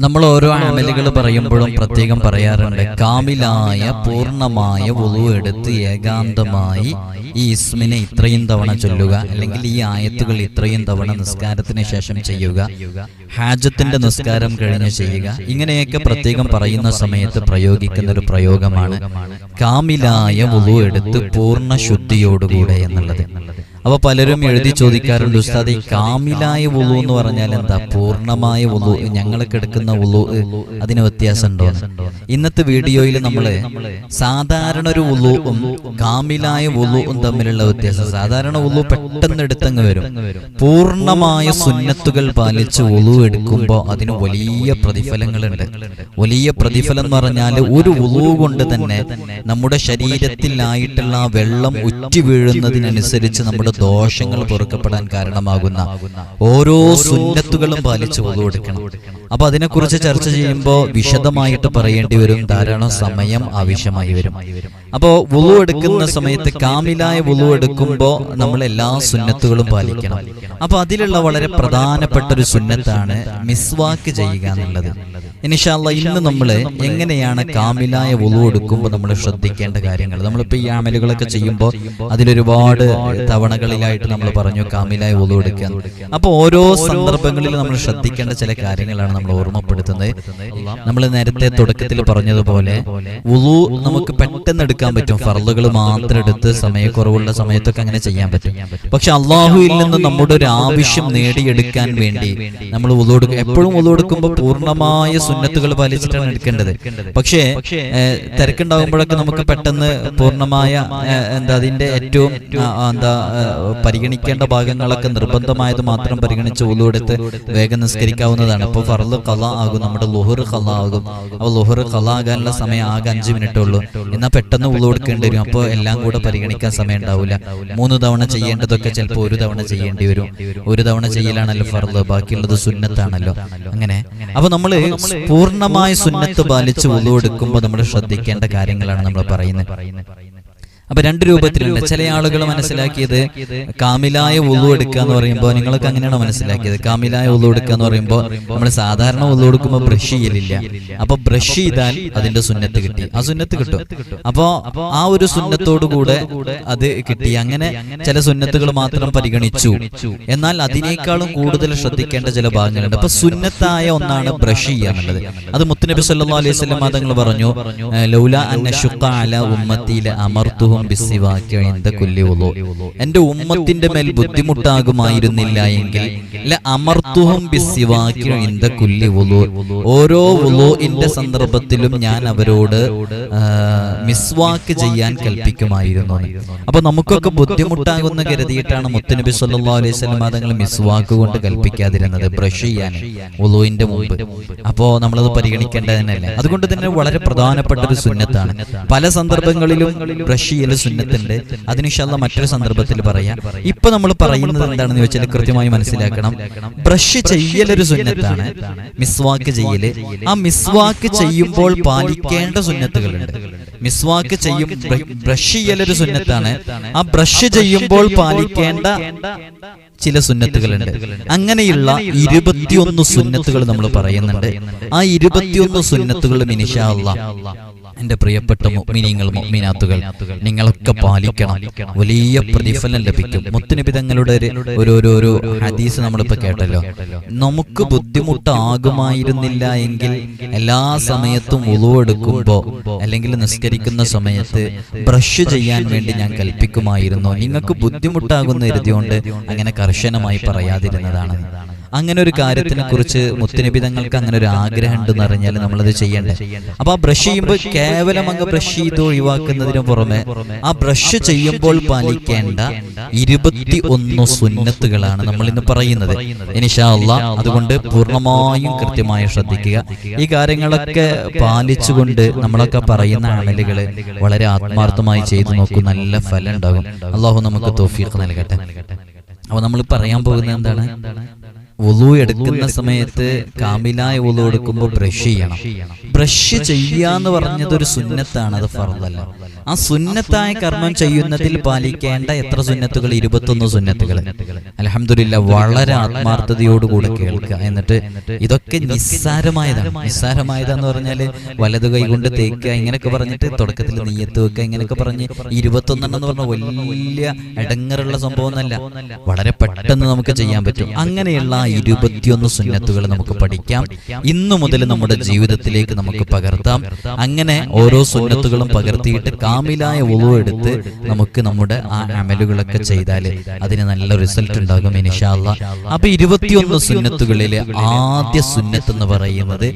നമ്മൾ ഓരോ അമലുകൾ പറയുമ്പോഴും പ്രത്യേകം പറയാറുണ്ട്, കാമിലായ പൂർണ്ണമായ വുളു എടുത്ത് ഏകാന്തമായി ഈ ഇസ്മിനെ ഇത്രയും തവണ ചൊല്ലുക, അല്ലെങ്കിൽ ഈ ആയത്തുകൾ ഇത്രയും തവണ നിസ്കാരത്തിന് ശേഷം ചെയ്യുക, ഹാജത്തിന്റെ നിസ്കാരം കഴിഞ്ഞ് ചെയ്യുക. ഇങ്ങനെയൊക്കെ പ്രത്യേകം പറയുന്ന സമയത്ത് പ്രയോഗിക്കുന്ന ഒരു പ്രയോഗമാണ് കാമിലായ വുളു എടുത്ത് പൂർണ്ണ ശുദ്ധിയോടുകൂടെ എന്നുള്ളത്. അപ്പൊ പലരും എഴുതി ചോദിക്കാറുണ്ട്, ഉസ്താദ് ഈ കാമിലായ വുളു എന്ന് പറഞ്ഞാൽ എന്താ, പൂർണ്ണമായ വുളു, ഞങ്ങൾക്ക് എടുക്കുന്ന വുളു അതിന് വ്യത്യാസമുണ്ടോ? ഇന്നത്തെ വീഡിയോയിൽ നമ്മള് സാധാരണ ഒരു വുളുവും കാമിലായ വുളുവും തമ്മിലുള്ള വ്യത്യാസം. സാധാരണ വുളു പെട്ടെന്ന് എടുത്തങ്ങ് വരും. പൂർണ്ണമായ സുന്നത്തുകൾ പാലിച്ച് വുളു എടുക്കുമ്പോൾ അതിന് വലിയ പ്രതിഫലങ്ങളുണ്ട്. വലിയ പ്രതിഫലം എന്ന് പറഞ്ഞാൽ ഒരു വുളു കൊണ്ട് തന്നെ നമ്മുടെ ശരീരത്തിലായിട്ടുള്ള വെള്ളം ഉറ്റി വീഴുന്നതിനനുസരിച്ച് നമ്മുടെ ദോഷങ്ങൾ പൊറുക്കപ്പെടാൻ കാരണമാകുന്ന ഓരോ സുന്നത്തുകളും പാലിച്ച് വുളു എടുക്കണം. അപ്പൊ അതിനെക്കുറിച്ച് ചർച്ച ചെയ്യുമ്പോൾ വിശദമായിട്ട് പറയേണ്ടി വരും, ധാരാളം സമയം ആവശ്യമായി വരും. അപ്പോൾ വുളു എടുക്കുന്ന സമയത്ത് കാമിലായ വുളു എടുക്കുമ്പോൾ നമ്മൾ എല്ലാ സുന്നത്തുകളും പാലിക്കണം. അപ്പൊ അതിലുള്ള വളരെ പ്രധാനപ്പെട്ട ഒരു സുന്നത്താണ് മിസ്വാക്ക് ചെയ്യുക എന്നുള്ളത്. ഇൻഷാ അല്ലാഹ് ഇന്ന് നമ്മൾ എങ്ങനെയാണ് കാമിലായ വുളു എടുക്കുമ്പോൾ നമ്മൾ ശ്രദ്ധിക്കേണ്ട കാര്യങ്ങൾ, നമ്മളിപ്പോൾ ഈ അമലുകളൊക്കെ ചെയ്യുമ്പോൾ അതിലൊരുപാട് തവണകളിലായിട്ട് നമ്മൾ പറഞ്ഞു കാമിലായ വുളു എടുക്കുക. അപ്പോൾ ഓരോ സന്ദർഭങ്ങളിൽ നമ്മൾ ശ്രദ്ധിക്കേണ്ട ചില കാര്യങ്ങളാണ് നമ്മൾ ഓർമ്മപ്പെടുത്തുന്നത്. നമ്മൾ നേരത്തെ തുടക്കത്തിൽ പറഞ്ഞതുപോലെ വുളു നമുക്ക് പെട്ടെന്ന് എടുക്കാൻ പറ്റും, ഫർളുകൾ മാത്രം എടുത്ത് സമയക്കുറവുള്ള സമയത്തൊക്കെ അങ്ങനെ ചെയ്യാൻ പറ്റും. പക്ഷെ അള്ളാഹുവിൽ നിന്ന് നമ്മുടെ ഒരു ആവശ്യം നേടിയെടുക്കാൻ വേണ്ടി നമ്മൾ വുളു എടുക്കും. എപ്പോഴും വുളു എടുക്കുമ്പോൾ പൂർണ്ണമായ സുന്നത്തുകൾ പാലിച്ചിട്ടാണ് എടുക്കേണ്ടത്. പക്ഷേ തിരക്കുണ്ടാകുമ്പോഴൊക്കെ നമുക്ക് പെട്ടെന്ന് പൂർണ്ണമായ അതിന്റെ ഏറ്റവും പരിഗണിക്കേണ്ട ഭാഗങ്ങളൊക്കെ നിർബന്ധമായത് മാത്രം പരിഗണിച്ച് വുളു എടുത്ത് വേഗം നിസ്കരിക്കാവുന്നതാണ്. ഇപ്പോൾ ഫർള് ഖളാ ആകും, നമ്മുടെ ളുഹർ ഖളാ ആകും. അപ്പോൾ ളുഹർ ഖളാ ആകാനുള്ള സമയം ആകെ 5 മിനിറ്റേ ഉള്ളൂ. എന്നാൽ പെട്ടെന്ന് വുളു എടുക്കേണ്ടി വരും. അപ്പോൾ എല്ലാം കൂടെ പരിഗണിക്കാൻ സമയം ഉണ്ടാവില്ല. 3 തവണ ചെയ്യേണ്ടതൊക്കെ ചിലപ്പോൾ 1 തവണ ചെയ്യേണ്ടി വരും. 1 തവണ ചെയ്യലാണല്ലോ ഫർള്, ബാക്കിയുള്ളത് സുന്നത്താണല്ലോ. അങ്ങനെ അപ്പൊ നമ്മൾ പൂർണ്ണമായ സുന്നത്ത് പാലിച്ച് വുളു എടുക്കുമ്പോൾ നമ്മൾ ശ്രദ്ധിക്കേണ്ട കാര്യങ്ങളാണ് നമ്മൾ പറയുന്നത്. അപ്പൊ 2 രൂപത്തിലുണ്ട്. ചില ആളുകൾ മനസ്സിലാക്കിയത് കാമിലായ വുളു എടുക്കുക എന്ന് പറയുമ്പോൾ, നിങ്ങൾക്ക് അങ്ങനെയാണോ മനസ്സിലാക്കിയത്? കാമിലായ വുളു എടുക്കുക എന്ന് പറയുമ്പോൾ നമ്മൾ സാധാരണ വുളു എടുക്കുമ്പോൾ ബ്രഷ് ചെയ്യലില്ല. അപ്പൊ ബ്രഷ് ചെയ്താൽ അതിന്റെ സുന്നത്ത് കിട്ടി, ആ സുന്നത്ത് കിട്ടും. അപ്പോ ആ ഒരു സുന്നത്തോടുകൂടെ അത് കിട്ടി. അങ്ങനെ ചില സുന്നത്തുകൾ മാത്രം പരിഗണിച്ചു. എന്നാൽ അതിനേക്കാളും കൂടുതൽ ശ്രദ്ധിക്കേണ്ട ചില ഭാഗങ്ങളുണ്ട്. അപ്പൊ സുന്നത്തായ ഒന്നാണ് ബ്രഷ് ചെയ്യുക എന്നുള്ളത്. അത് മുത്തുനബി സല്ലല്ലാഹു അലൈഹി വസല്ലം തങ്ങൾ പറഞ്ഞു, ലൗലാ അന്ന ശുഖ അലാ ഉമ്മത്തി ലഅമർതുഹും ബിസ്സിവാകി ഇൻദ കുല്ലി വുളു, എന്റെ ഉമ്മത്തിന്റെ മേൽ ബുദ്ധിമുട്ടാകുമായിരുന്നില്ല എങ്കിൽ ലഅമർതുഹും ബിസ്സിവാകി ഇൻദ കുല്ലി വുളു, ഓരോ വുളുഇന്റെ സന്ദർഭത്തിലും ഞാൻ അവരോട് മിസ്വാക്ക് ചെയ്യാൻ കൽപ്പിക്കുമായിരുന്നു. അപ്പൊ നമുക്കൊക്കെ ബുദ്ധിമുട്ടാകുന്ന കരുതിയിട്ടാണ് മുത്തുനബി സല്ലല്ലാഹു അലൈഹി വസല്ലം തങ്ങൾ മിസ്വാക്ക് കൊണ്ട് കൽപ്പിക്കാതിരുന്നത്, ബ്രഷ് ചെയ്യാൻ വുളുഇന്റെ മുമ്പ്. അപ്പോ നമ്മളത് പരിഗണിക്കേണ്ടതല്ലേ. അതുകൊണ്ട് തന്നെ വളരെ പ്രധാനപ്പെട്ട ഒരു സുന്നത്താണ്. പല സന്ദർഭങ്ങളിലും ബ്രഷ് ചെയ്യൽ സുന്നത്തുണ്ട്. അതിന് ഇൻഷാ അല്ലാഹ് മറ്റൊരു സന്ദർഭത്തിൽ പറയാം. ഇപ്പൊ നമ്മൾ പറയുന്നത് എന്താണെന്ന് വെച്ചാൽ കൃത്യമായി മനസ്സിലാക്കണം. ബ്രഷ് ചെയ്യലൊരു സുന്നത്താണ്, മിസ്വാക്ക് ചെയ്യല്. ആ മിസ്വാക്ക് ചെയ്യുമ്പോൾ പാലിക്കേണ്ട സുന്നത്തുകളുണ്ട്. മിസ്വാക്ക് ചെയ്യും, ബ്രഷ് ചെയ്യലൊരു സുന്നത്താണ്. ആ ബ്രഷ് ചെയ്യുമ്പോൾ പാലിക്കേണ്ട ചില സുന്നത്തുകളുണ്ട്. അങ്ങനെയുള്ള 21 സുന്നത്തുകൾ നമ്മൾ പറയുന്നുണ്ട്. ആ 21 സുന്നത്തുകളും ഇൻഷാ അല്ലാഹ് എന്റെ പ്രിയപ്പെട്ട മുഅ്മിനീങ്ങൾ, മുഅ്മിനാത്തുകൾ, നിങ്ങളൊക്കെ പാലിക്കണം. വലിയ പ്രതിഫലം ലഭിക്കും. മുത്തുനബി തങ്ങളുടെ ഒരു ഹദീസ് നമ്മളിപ്പോ കേട്ടല്ലോ. നമുക്ക് ബുദ്ധിമുട്ടാകുമായിരുന്നില്ല എങ്കിൽ എല്ലാ സമയത്തും വുളു എടുക്കുമ്പോ അല്ലെങ്കിൽ നിസ്കരിക്കുന്ന സമയത്ത് ബ്രഷ് ചെയ്യാൻ വേണ്ടി ഞാൻ കൽപ്പിക്കുമായിരുന്നു. നിങ്ങൾക്ക് ബുദ്ധിമുട്ടാകുന്ന കരുതിയോണ്ട് അങ്ങനെ കർശനമായി പറയാതിരുന്നതാണ്. അങ്ങനെ ഒരു കാര്യത്തിനെ കുറിച്ച് മുത്തുനബി തങ്ങൾക്ക് അങ്ങനെ ഒരു ആഗ്രഹം ഉണ്ടെന്ന് അറിഞ്ഞാൽ നമ്മളത് ചെയ്യണ്ടേ. അപ്പൊ ആ ബ്രഷ് ചെയ്യുമ്പോൾ കേവലം അങ്ങ് ബ്രഷ് ചെയ്ത് ഒഴിവാക്കുന്നതിന് പുറമെ ആ ബ്രഷ് ചെയ്യുമ്പോൾ പാലിക്കേണ്ട 21 സുന്നത്തുകളാണ് നമ്മൾ ഇന്ന് പറയുന്നത് ഇൻഷാ അല്ലാഹ്. അതുകൊണ്ട് പൂർണ്ണമായും കൃത്യമായി ശ്രദ്ധിക്കുക. ഈ കാര്യങ്ങളൊക്കെ പാലിച്ചുകൊണ്ട് നമ്മളൊക്കെ പറയുന്ന അമലുകൾ വളരെ ആത്മാർത്ഥമായി ചെയ്തു നോക്കൂ, നല്ല ഫലം ഉണ്ടാകും. അള്ളാഹു നമുക്ക് തൗഫീഖ് നൽകട്ടെ. അപ്പൊ നമ്മൾ പറയാൻ പോകുന്നത് എന്താണ്? വുളു എടുക്കുന്ന സമയത്ത് കാമിലായ വുളു എടുക്കുമ്പോൾ ബ്രഷ് ചെയ്യണം. ബ്രഷ് ചെയ്യാന്ന് പറഞ്ഞത് ഒരു സുന്നത്താണ്, അത് ഫർളല്ല. ആ സുന്നത്തായ കർമ്മം ചെയ്യുന്നതിൽ പാലിക്കേണ്ട എത്ര സുന്നത്തുകൾ? 21 സുന്നത്തുകൾ. അൽഹംദുലില്ലാ, വളരെ ആത്മാർത്ഥതയോടുകൂടെ കേൾക്കുക. എന്നിട്ട് ഇതൊക്കെ നിസ്സാരമായതാണ്. നിസ്സാരമായതെന്ന് പറഞ്ഞാൽ വലതു കൈ കൊണ്ട് തേക്കുക ഇങ്ങനെയൊക്കെ പറഞ്ഞിട്ട് തുടക്കത്തിൽ നിയ്യത്ത് വെക്കുക ഇങ്ങനെയൊക്കെ പറഞ്ഞ് 21 എന്ന് പറഞ്ഞാൽ വലിയ ഇടങ്ങറുള്ള സംഭവമൊന്നല്ല, വളരെ പെട്ടെന്ന് നമുക്ക് ചെയ്യാൻ പറ്റും. അങ്ങനെയുള്ള 21 സുന്നത്തുകൾ നമുക്ക് പഠിക്കാം. ഇന്നു മുതൽ നമ്മുടെ ജീവിതത്തിലേക്ക് നമുക്ക് പകർത്താം. അങ്ങനെ ഓരോ സുന്നത്തുകളും പകർത്തിയിട്ട് കാമിലായ വുളു എടുത്ത് നമുക്ക് നമ്മുടെ ആ അമലുകളൊക്കെ ചെയ്താൽ അതിന് നല്ല റിസൾട്ട് ഉണ്ടാകും ഇൻഷാ അല്ലാഹ്. അപ്പൊ 21 സുന്നത്തുകളിലെ ആദ്യ സുന്നത്ത് എന്ന് പറയുന്നത്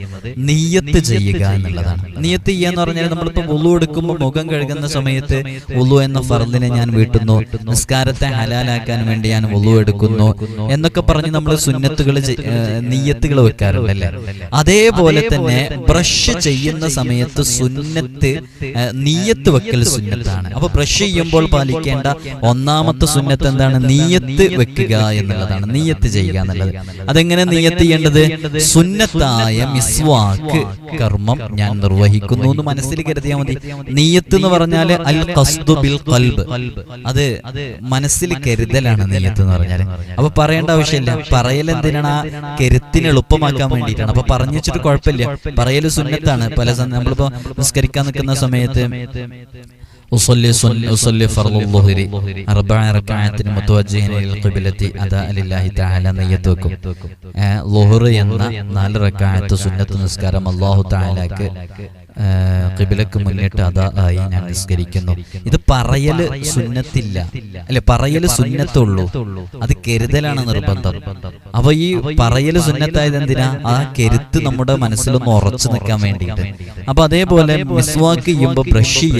നിയ്യത്ത് ചെയ്യുക എന്നുള്ളതാണ്. നിയ്യത്ത് ചെയ്യുക എന്ന് പറഞ്ഞാൽ നമ്മളിപ്പോ വുളു എടുക്കുമ്പോൾ മുഖം കഴുകുന്ന സമയത്ത് വുളു എന്ന ഫർളിനെ ഞാൻ വീട്ടുന്നു, നിസ്കാരത്തെ ഹലാലാക്കാൻ വേണ്ടി ഞാൻ വുളു എടുക്കുന്നു എന്നൊക്കെ പറഞ്ഞ് നമ്മൾ സുന്നത്തുകൾ നിയ്യത്തുകൾ വെക്കാറുണ്ടല്ലേ. അതേപോലെ തന്നെ ബ്രഷ് ചെയ്യുന്ന സമയത്ത് സുന്നത്ത് നിയ്യത്ത് വെക്കൽ സുന്നത്താണ്. അപ്പൊ ബ്രഷ് ചെയ്യുമ്പോൾ പാലിക്കേണ്ട ഒന്നാമത്തെ സുന്നത്ത് എന്താണ്? നിയ്യത്ത് വെക്കുക എന്നുള്ളതാണ്, നിയ്യത്ത് ചെയ്യുക എന്നുള്ളത്. അതെങ്ങനെ നിയ്യത്ത് ചെയ്യേണ്ടത്? സുന്നത്തായ മിസ്വാക്ക് കർമ്മം ഞാൻ നിർവഹിക്കുന്നു എന്ന് മനസ്സിൽ കരുതിയാൽ മതി. നിയ്യത്ത് എന്ന് പറഞ്ഞാൽ അൽ ഖസ്ദു ബിൽ ഖൽബ്, അത് മനസ്സിൽ കരുതലാണ് നിയ്യത്ത് എന്ന് പറഞ്ഞാൽ. അപ്പൊ പറയേണ്ട ആവശ്യമില്ല. പറയൽ എന്തിനാണ്? ആ കരുത്തിന് എളുപ്പമാക്കാൻ വേണ്ടിയിട്ടാണ്. അപ്പൊ പറഞ്ഞു വെച്ചിട്ട് കുഴപ്പമില്ല, പറയൽ സുന്നത്താണ്. പല നമ്മളിപ്പോ നിസ്കരിക്കാൻ നിൽക്കുന്ന സമയത്ത് ഉസല്ലി ഫർളുൽ ളുഹ്രി 4 റക്അഅത്തിൻ മുതവജ്ജിഹിൻ ഇലൽ ഖിബ്ലത്തി അദാ ലില്ലാഹി തആല നിയ്യത്ത് വെക്കും. ളുഹ്ർ എന്ന 4 റക്അഅത്ത് സുന്നത്ത് നിസ്കാരം അല്ലാഹു തആലക്ക് ഖിബ്ലക്ക് മുന്നിട്ട് അദാ ആയി ഞാൻ നിസ്കരിക്കുന്നു. ഇത് പറയല് സുന്നത്തില്ല അല്ലെ, പറയല് സുന്നത്തുള്ളൂ, അത് കരുതലാണ് നിർബന്ധം. അപ്പൊ ഈ പറയല് സുന്നത്തായത് എന്തിനാ? ആ കരുത്ത് നമ്മുടെ മനസ്സിലൊന്ന് ഉറച്ചു നിൽക്കാൻ വേണ്ടിയിട്ട്. അപ്പൊ അതേപോലെ മിസ്വാക്ക് ചെയ്യുമ്പോൾ ബ്രഷ്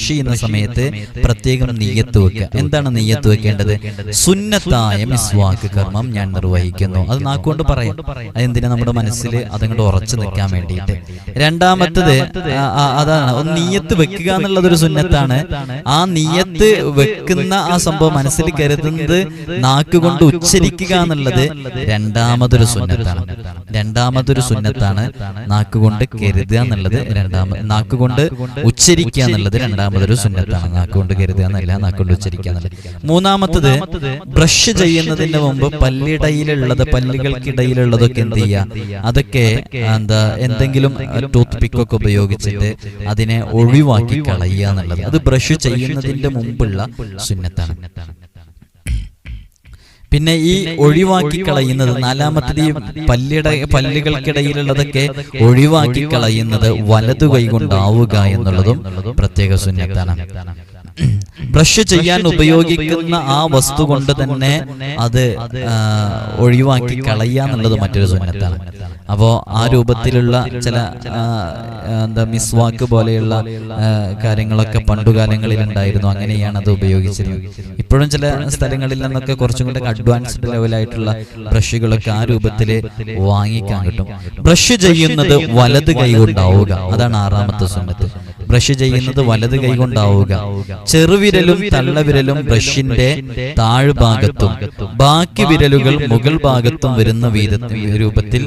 ചെയ്യുന്ന സമയത്ത് പ്രത്യേകം നിയ്യത്ത് വെക്കുക. എന്താണ് നിയ്യത്ത് വെക്കേണ്ടത്? സുന്നത്തായ മിസ്വാക്ക് കർമ്മം ഞാൻ നിർവഹിക്കുന്നു. അത് നാക്കുകൊണ്ട് പറയാം. അതെന്തിനാ? നമ്മുടെ മനസ്സിൽ അതങ്ങോട്ട് ഉറച്ചു നിൽക്കാൻ വേണ്ടിയിട്ട്. രണ്ടാമത്തത് അതാണ്, നിയ്യത്ത് വെക്കുക എന്നുള്ളതൊരു സുന്നത്താണ്. ആ നിയ്യത്ത് വെക്കുന്ന ആ സംഭവം മനസ്സിൽ കരുതുന്നത് നാക്കുകൊണ്ട് ഉച്ചരിക്കുക എന്നുള്ളത് രണ്ടാമതൊരു സുന്നത്താണ്. നാക്കുകൊണ്ട് കരുതുക എന്നുള്ളത് നാക്കുകൊണ്ട് ഉച്ചരിക്കുക എന്നുള്ളത് രണ്ടാമതൊരു സുന്നത്താണ്. നാക്കുകൊണ്ട് കരുതുക എന്നല്ല, നാക്കുകൊണ്ട് ഉച്ചരിക്കുക എന്നുള്ളത്. മൂന്നാമത്തത് ബ്രഷ് ചെയ്യുന്നതിന് മുമ്പ് പല്ലുകൾക്കിടയിലുള്ളതൊക്കെ എന്ത് ചെയ്യുക? അതൊക്കെ എന്തെങ്കിലും ടൂത്ത് പിക്കൊക്കെ ഉപയോഗിച്ചിട്ട് അതിനെ ഒഴിവാക്കി കളയുക എന്നുള്ളത് അത് ബ്രഷ് ചെയ്യുന്നതിന്റെ മുമ്പുള്ള സുന്നത്താണ്. പിന്നെ ഈ ഒഴിവാക്കി കളയുന്നത് നാലാമത്തത്, ഈ പല്ലുകൾക്കിടയിലുള്ളതൊക്കെ ഒഴിവാക്കി കളയുന്നത് വലതു കൈ കൊണ്ടാവുക എന്നുള്ളതും പ്രത്യേക സുന്നത്താണ്. ബ്രഷ് ചെയ്യാൻ ഉപയോഗിക്കുന്ന ആ വസ്തു കൊണ്ട് തന്നെ അത് ഒഴിവാക്കി കളയുക എന്നുള്ളത് മറ്റൊരു സുന്നത്താണ്. അപ്പോൾ ആ രൂപത്തിലുള്ള ചില മിസ്വാക്ക് പോലെയുള്ള കാര്യങ്ങളൊക്കെ പണ്ടുകാലങ്ങളിൽ ഉണ്ടായിരുന്നു. അങ്ങനെയാണ് അത് ഉപയോഗിച്ചിരുന്നത്. ഇപ്പോഴും ചില സ്ഥലങ്ങളിൽ നിന്നൊക്കെ കുറച്ചും കൂടെ അഡ്വാൻസ്ഡ് ലെവലായിട്ടുള്ള ബ്രഷുകളൊക്കെ ആ രൂപത്തിൽ വാങ്ങിക്കാൻ കിട്ടും. ബ്രഷ് ചെയ്യുന്നത് വലത് കൈ കൊണ്ടാവുക, അതാണ് ആറാമത്തെ സുന്നത്ത്. ബ്രഷ് ചെയ്യുന്നത് വലത് കൈ കൊണ്ടാവുക. ചെറുവിരലും തള്ളവിരലും ബ്രഷിന്റെ താഴ്ഭാഗത്തും ബാക്കി വിരലുകൾ മുകൾ ഭാഗത്തും വരുന്ന രൂപത്തിൽ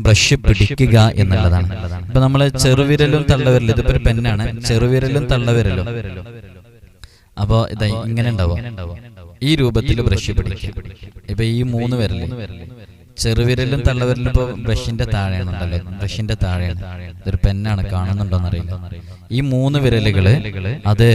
ബ്രഷ് പിടിക്കുക എന്നുള്ളതാണ്. ഇപ്പൊ നമ്മള് ചെറുവിരലും തള്ളവിരലും, ഇതിപ്പോ ഒരു പെന്നാണ്, ചെറുവിരലും തള്ളവിരലും, അപ്പൊ ഇതാ ഇങ്ങനെ ഉണ്ടാവും. ഈ രൂപത്തിൽ ബ്രഷ് പിടിക്കുക. ഇപ്പൊ ഈ 3 വിരല്, ചെറുവിരലും തള്ളവിരലും ഇപ്പൊ ബ്രഷിന്റെ താഴെയാണുണ്ടല്ലോ, ബ്രഷിന്റെ താഴെയാണ്. ഇതൊരു പെന്നാണ്, കാണുന്നുണ്ടോന്നറിയില്ല. ഈ 3 വിരലുകള് അത്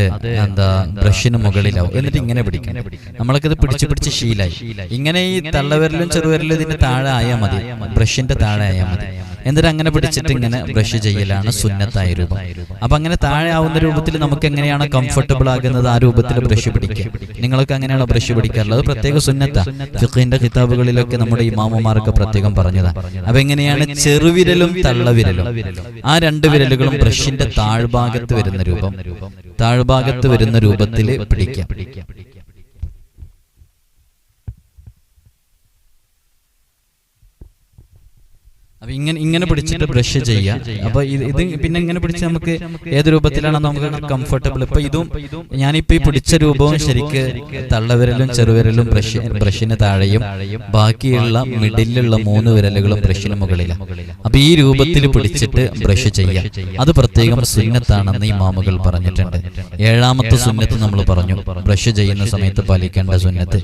ബ്രഷിന് മുകളിലാവും. എന്നിട്ട് ഇങ്ങനെ പിടിക്കണം. നമ്മളൊക്കെ ഇത് പിടിച്ച് ശീലായി. ഇങ്ങനെ ഈ തള്ളവിരലും ചെറുവിരലും ഇതിന്റെ താഴെ ആയാൽ മതി, ബ്രഷിന്റെ താഴെ ആയാൽ മതി. എന്നിട്ട് അങ്ങനെ പിടിച്ചിട്ട് ഇങ്ങനെ ബ്രഷ് ചെയ്യലാണ് സുന്നത്തായ രൂപം. അപ്പൊ അങ്ങനെ താഴെ ആവുന്ന രൂപത്തിൽ നമുക്ക് എങ്ങനെയാണ് കംഫർട്ടബിൾ ആകുന്നത്, ആ രൂപത്തിൽ ബ്രഷ് പിടിക്കുക. നിങ്ങളൊക്കെ അങ്ങനെയാണോ ബ്രഷ് പിടിക്കാറുള്ളത്? പ്രത്യേക സുന്നത്താ. ഫിഖ്ഹിന്റെ കിതാബുകളിലൊക്കെ നമ്മുടെ ഇമാമുമാരൊക്കെ പ്രത്യേകം പറഞ്ഞതാ. അപ്പൊ എങ്ങനെയാണ്? ചെറുവിരലും തള്ളവിരലും, ആ 2 വിരലുകളും ബ്രഷിന്റെ താഴ്ഭാഗത്ത് വരുന്ന രൂപത്തിൽ പിടിക്കുക. അപ്പൊ ഇങ്ങനെ പിടിച്ചിട്ട് ബ്രഷ് ചെയ്യാം. അപ്പൊ ഇത് പിന്നെ ഇങ്ങനെ പിടിച്ച് നമുക്ക് ഏത് രൂപത്തിലാണ് നമുക്ക് കംഫർട്ടബിൾ. ഇപ്പൊ ഇതും ഞാനിപ്പോ ഈ പിടിച്ച രൂപവും ശരിക്ക് തള്ളവിരലും ചെറുവിരലും ബ്രഷിന് താഴെയും ബാക്കിയുള്ള മിഡിലുള്ള 3 വിരലുകളും ബ്രഷിന് മുകളിലാണ്. അപ്പൊ ഈ രൂപത്തിൽ പിടിച്ചിട്ട് ബ്രഷ് ചെയ്യാം. അത് പ്രത്യേകം സുന്നത്താണെന്ന് ഇമാമുകൾ പറഞ്ഞിട്ടുണ്ട്. 7ാമത്തെ സുന്നത്ത് നമ്മൾ പറഞ്ഞു, ബ്രഷ് ചെയ്യുന്ന സമയത്ത് പാലിക്കേണ്ട സുന്നത്ത്.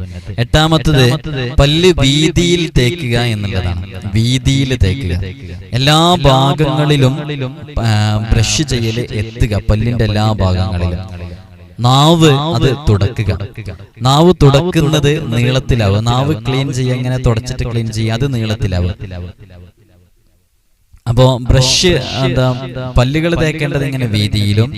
8ാമത്തത് പല്ല് വീതിയിൽ തേക്കുക എന്നുള്ളതാണ്. വീതിയിൽ തേക്കുക, എല്ലാ ഭാഗങ്ങളിലും ബ്രഷ് ചെയ്യല് എത്തുക, പല്ലിന്റെ എല്ലാ ഭാഗങ്ങളിലും. നാവ് അത് തുടക്കുക. നാവ് തുടക്കുന്നത് നീളത്തിലാവും. നാവ് ക്ലീൻ ചെയ്യുക, ഇങ്ങനെ തുടച്ചിട്ട് ക്ലീൻ ചെയ്യുക, അത് നീളത്തിലാവും. അപ്പോ ബ്രഷ് പല്ലുകൾ തേക്കേണ്ടത് ഇങ്ങനെ വീതിയിലും,